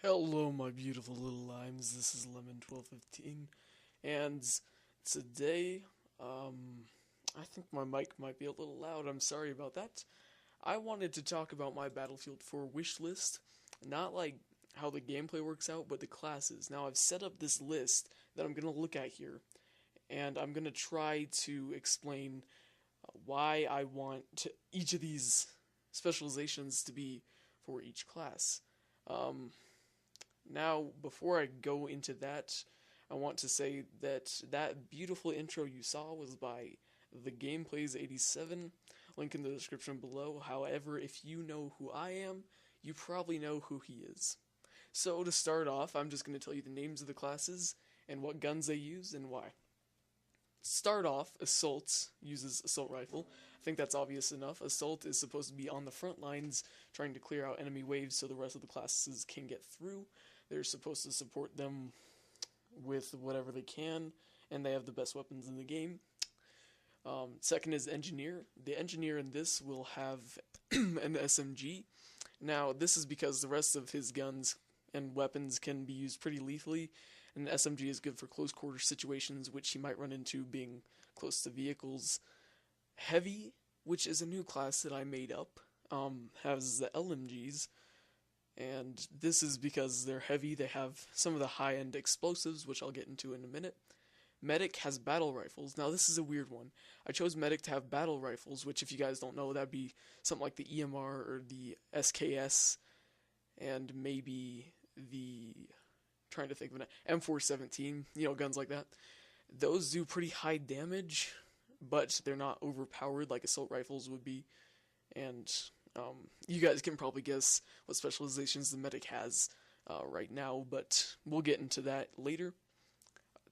Hello, my beautiful little limes. This is Lemon1215, and today, I think my mic might be a little loud. I'm sorry about that. I wanted to talk about my Battlefield 4 wish list, not like how the gameplay works out, but the classes. Now, I've set up this list that I'm gonna look at here, and I'm gonna try to explain why I want each of these specializations to be for each class. Um, Now, before I go into that, I want to say that that beautiful intro you saw was by the Gameplays 87, link in the description below. However, if you know who I am, you probably know who he is. So to start off, I'm just going to tell you the names of the classes and what guns they use and why. Start off, Assault uses Assault Rifle. I think that's obvious enough. Assault is supposed to be on the front lines, trying to clear out enemy waves so the rest of the classes can get through. They're supposed to support them with whatever they can, and they have the best weapons in the game. Second is Engineer. The Engineer in this will have an SMG. Now, this is because the rest of his guns and weapons can be used pretty lethally, and an SMG is good for close quarter situations, which he might run into being close to vehicles. Heavy, which is a new class that I made up, has the LMGs, and this is because they're heavy. They have some of the high-end explosives, which I'll get into in a minute. Medic has battle rifles. Now, this is a weird one. I chose Medic to have battle rifles, which, if you guys don't know, that'd be something like the EMR or the SKS, and maybe the, trying to think of an M417, guns like that. Those do pretty high damage, but they're not overpowered like assault rifles would be, and you guys can probably guess what specializations the Medic has right now, but we'll get into that later.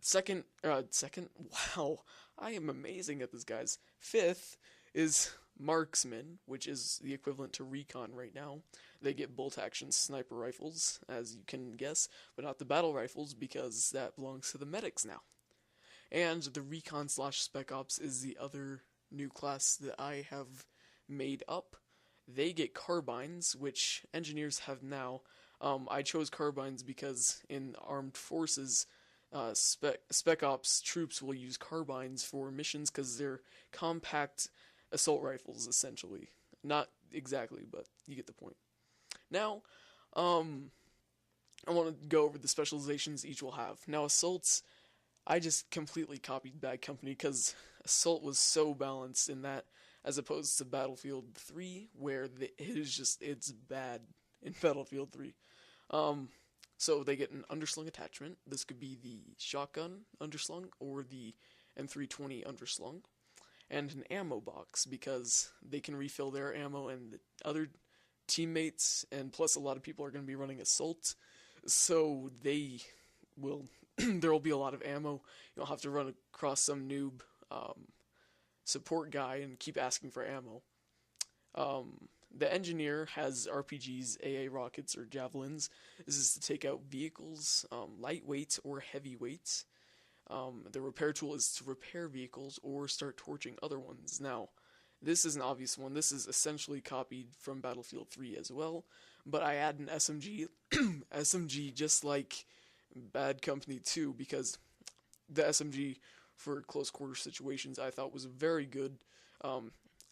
Second, wow, I am amazing at this, guys. Fifth is Marksman, which is the equivalent to Recon right now. They get bolt-action sniper rifles, as you can guess, but not the battle rifles, because that belongs to the Medics now. And the Recon / Spec-Ops is the other new class that I have made up. They get carbines, which engineers have now. I chose carbines because in armed forces, Spec-Ops troops will use carbines for missions because they're compact assault rifles, essentially. Not exactly, but you get the point. Now, I want to go over the specializations each will have. Now, assaults, I just completely copied Bad Company because Assault was so balanced in that, as opposed to Battlefield 3, where it's bad in Battlefield 3. So they get an underslung attachment. This could be the shotgun underslung or the M320 underslung. And an ammo box, because they can refill their ammo and the other teammates, and plus a lot of people are going to be running Assault, so they will there will be a lot of ammo. You'll have to run across some noob support guy and keep asking for ammo. The Engineer has RPGs, AA rockets, or Javelins. This is to take out vehicles, lightweight or heavyweight. The Repair tool is to repair vehicles or start torching other ones. Now, this is an obvious one. This is essentially copied from Battlefield 3 as well, but I add an SMG, SMG just like Bad Company 2, because the SMG for close quarter situations I thought was very good.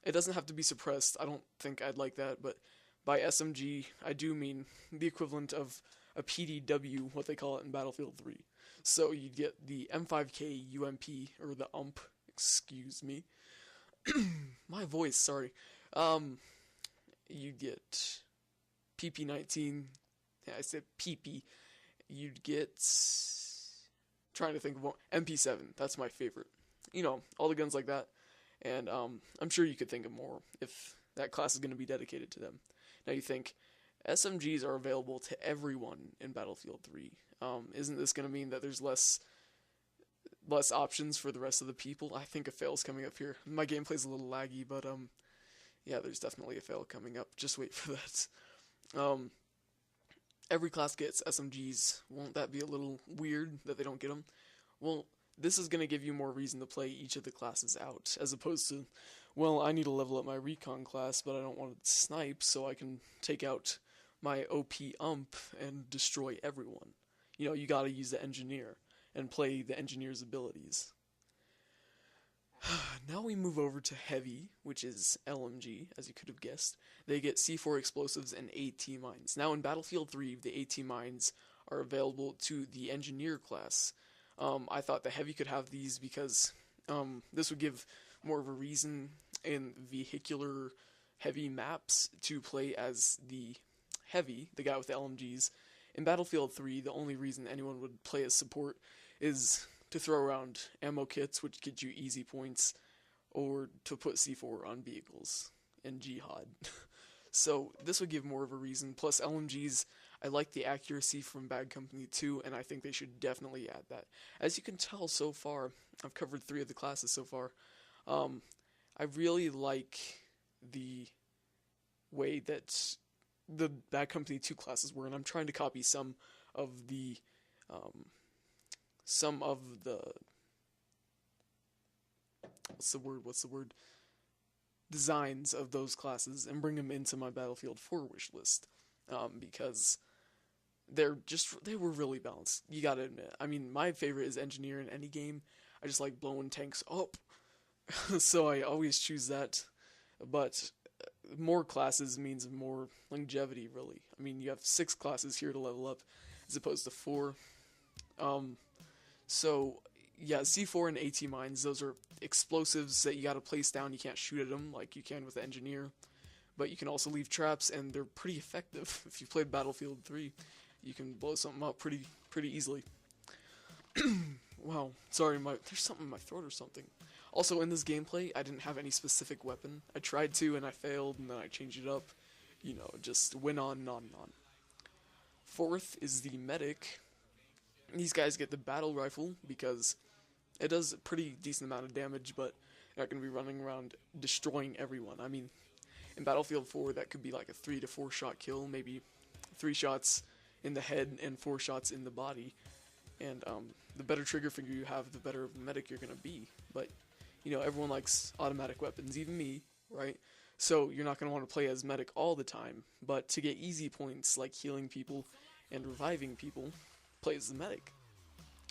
It doesn't have to be suppressed. I don't think I'd like that, but by SMG, I do mean the equivalent of a PDW, what they call it in Battlefield 3. So you'd get the M5K UMP, or the UMP, excuse me. My voice, sorry. You'd get PP19, yeah, I said PP. You'd get, trying to think of one, MP7, that's my favorite. All the guns like that. And I'm sure you could think of more if that class is going to be dedicated to them. Now you think, SMGs are available to everyone in Battlefield 3. Isn't this going to mean that there's less options for the rest of the people? I think a fail's coming up here. My gameplay's a little laggy, but yeah, there's definitely a fail coming up. Just wait for that. Every class gets SMGs. Won't that be a little weird that they don't get them? Well, this is going to give you more reason to play each of the classes out, as opposed to, well, I need to level up my Recon class, but I don't want to snipe, so I can take out my OP ump and destroy everyone. You know, you gotta use the engineer and play the engineer's abilities. Now we move over to heavy, which is LMG, as you could have guessed. They get C4 explosives and AT mines. Now in Battlefield 3, the AT mines are available to the engineer class. I thought the heavy could have these because this would give more of a reason in vehicular heavy maps to play as the heavy, the guy with the LMGs. In Battlefield 3, the only reason anyone would play as support is to throw around ammo kits, which get you easy points, or to put C4 on vehicles and Jihad. So this would give more of a reason. Plus LMGs, I like the accuracy from Bad Company 2, and I think they should definitely add that. As you can tell so far, I've covered 3 of the classes so far. I really like the way that the Bad Company 2 classes were, and I'm trying to copy some of the what's the word designs of those classes and bring them into my Battlefield 4 wish list, because they were really balanced. You gotta admit. I mean, my favorite is engineer in any game. I just like blowing tanks up, so I always choose that. But more classes means more longevity, really. I mean, you have 6 classes here to level up, as opposed to 4. So yeah, C4 and AT mines, those are explosives that you gotta place down. You can't shoot at them like you can with the engineer, but you can also leave traps, and they're pretty effective. If you played Battlefield 3, you can blow something up pretty easily. Wow, sorry, there's something in my throat or something. Also, in this gameplay, I didn't have any specific weapon. I tried to, and I failed, and then I changed it up. You know, just went on and on and on. 4th is the medic. These guys get the battle rifle because it does a pretty decent amount of damage, but they're not going to be running around destroying everyone. I mean, in Battlefield 4, that could be like a 3 to 4 shot kill, maybe 3 shots in the head and 4 shots in the body. And the better trigger finger you have, the better of a medic you're going to be. But, you know, everyone likes automatic weapons, even me, right? So you're not going to want to play as medic all the time. But to get easy points like healing people and reviving people, play as the medic,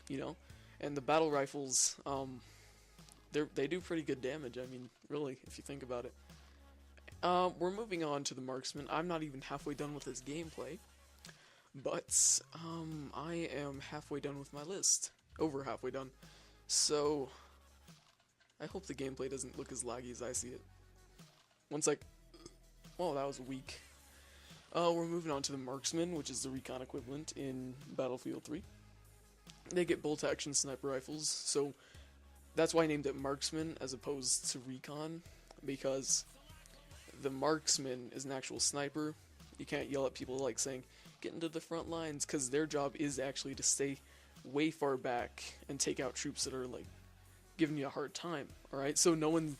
you know? And the battle rifles, they do pretty good damage, I mean, really, if you think about it. We're moving on to the Marksman. I'm not even halfway done with this gameplay, but I am halfway done with my list. Over halfway done. So, I hope the gameplay doesn't look as laggy as I see it. One sec. Whoa, that was weak. We're moving on to the Marksman, which is the recon equivalent in Battlefield 3. They get bolt-action sniper rifles, so that's why I named it Marksman as opposed to recon, because the Marksman is an actual sniper. You can't yell at people like saying, get into the front lines, because their job is actually to stay way far back and take out troops that are, like, giving you a hard time, alright? So no one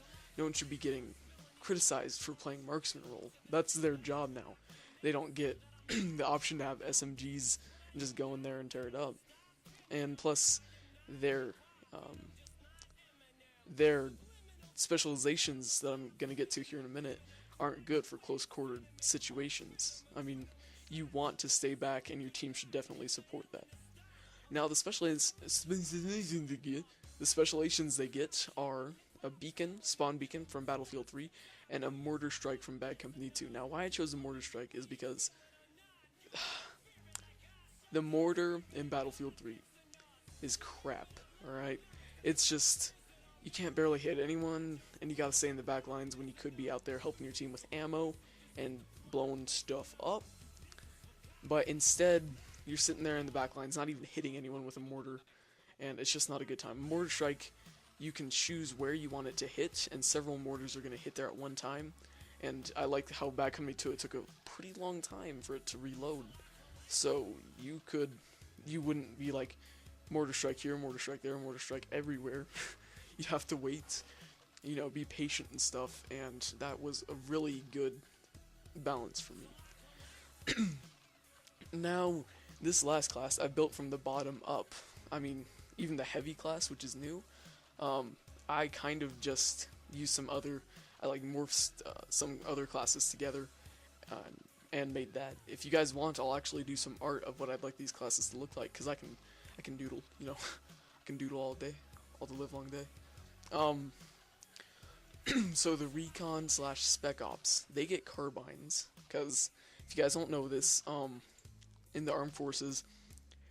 should be getting criticized for playing Marksman role. That's their job now. They don't get the option to have SMGs and just go in there and tear it up. And plus, their specializations that I'm going to get to here in a minute aren't good for close-quartered situations. I mean, you want to stay back, and your team should definitely support that. Now, the specializations they get are a beacon, spawn beacon from Battlefield 3, and a mortar strike from Bad Company 2. Now, why I chose the mortar strike is because the mortar in Battlefield 3 is crap, alright? It's just, you can't barely hit anyone, and you gotta stay in the back lines when you could be out there helping your team with ammo and blowing stuff up. But instead, you're sitting there in the back lines, not even hitting anyone with a mortar, and it's just not a good time. Mortar strike, you can choose where you want it to hit, and several mortars are going to hit there at one time. And I like how Bad Company 2, it took a pretty long time for it to reload. So you wouldn't be like, mortar strike here, mortar strike there, mortar strike everywhere. You have to wait, you know, be patient and stuff, and that was a really good balance for me. Now, this last class I built from the bottom up. I mean, even the heavy class, which is new, I kind of just used I morphed some other classes together, and made that. If you guys want, I'll actually do some art of what I'd like these classes to look like, because I can doodle, you know, I can doodle all day, all the live long day. So the recon slash spec ops, they get carbines, because if you guys don't know this, in the armed forces,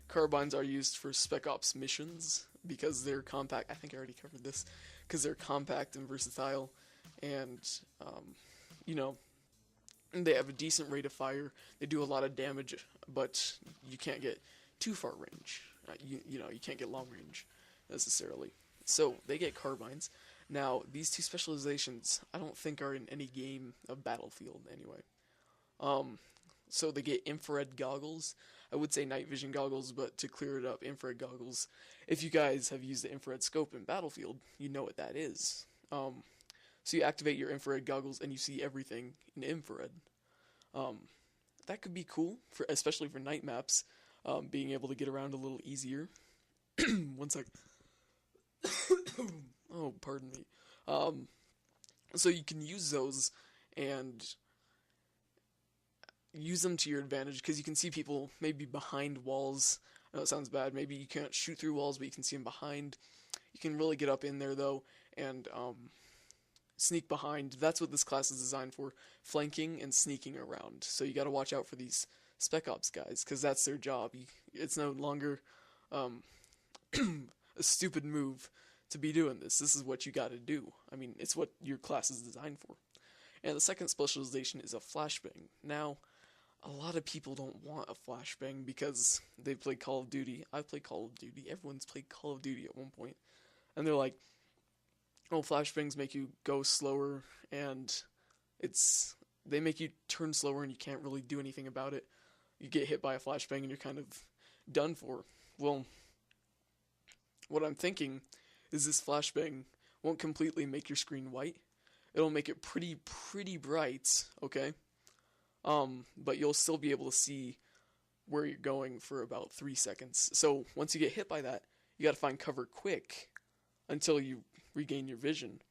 carbines are used for spec ops missions because they're compact. I think I already covered this, because they're compact and versatile, and you know, they have a decent rate of fire. They do a lot of damage, but you can't get too far range. You know, you can't get long range necessarily. So they get carbines. Now, these two specializations, I don't think are in any game of Battlefield anyway. So they get infrared goggles. I would say night vision goggles, but to clear it up, infrared goggles. If you guys have used the infrared scope in Battlefield, you know what that is. So you activate your infrared goggles and you see everything in infrared. That could be cool, especially for night maps, being able to get around a little easier. One sec. Oh, pardon me. So you can use those and use them to your advantage, because you can see people maybe behind walls. I know it sounds bad. Maybe you can't shoot through walls, but you can see them behind. You can really get up in there, though, and sneak behind. That's what this class is designed for, flanking and sneaking around. So you got to watch out for these Spec Ops guys, because that's their job. It's no longer a stupid move to be doing this. This is what you got to do. I mean, it's what your class is designed for. And the second specialization is a flashbang. Now, a lot of people don't want a flashbang because they play Call of Duty. I play Call of Duty. Everyone's played Call of Duty at one point. And they're like, oh, flashbangs make you go slower, and they make you turn slower, and you can't really do anything about it. You get hit by a flashbang, and you're kind of done for. Well, what I'm thinking is this flashbang won't completely make your screen white. It'll make it pretty bright, okay? But you'll still be able to see where you're going for about 3 seconds. So once you get hit by that, you gotta find cover quick until you regain your vision.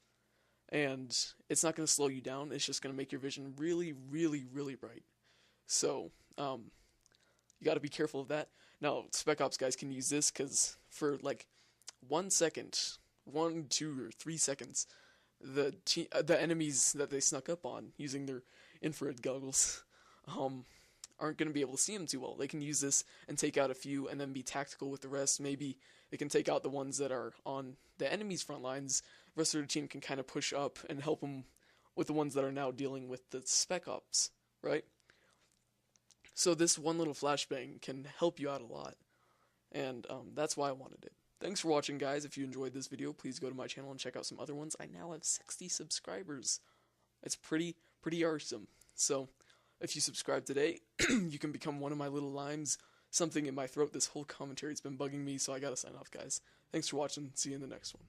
And it's not gonna slow you down, it's just gonna make your vision really bright. So, you gotta be careful of that. Now, Spec Ops guys can use this, because for like 1 second, 1, 2, or 3 seconds, the enemies that they snuck up on using their infrared goggles aren't going to be able to see them too well. They can use this and take out a few and then be tactical with the rest. Maybe they can take out the ones that are on the enemy's front lines. The rest of the team can kind of push up and help them with the ones that are now dealing with the Spec Ops, right? So this one little flashbang can help you out a lot, and that's why I wanted it. Thanks for watching, guys. If you enjoyed this video, please go to my channel and check out some other ones. I now have 60 subscribers. It's pretty awesome. So, if you subscribe today, you can become one of my little limes. Something in my throat. This whole commentary has been bugging me, so I gotta sign off, guys. Thanks for watching. See you in the next one.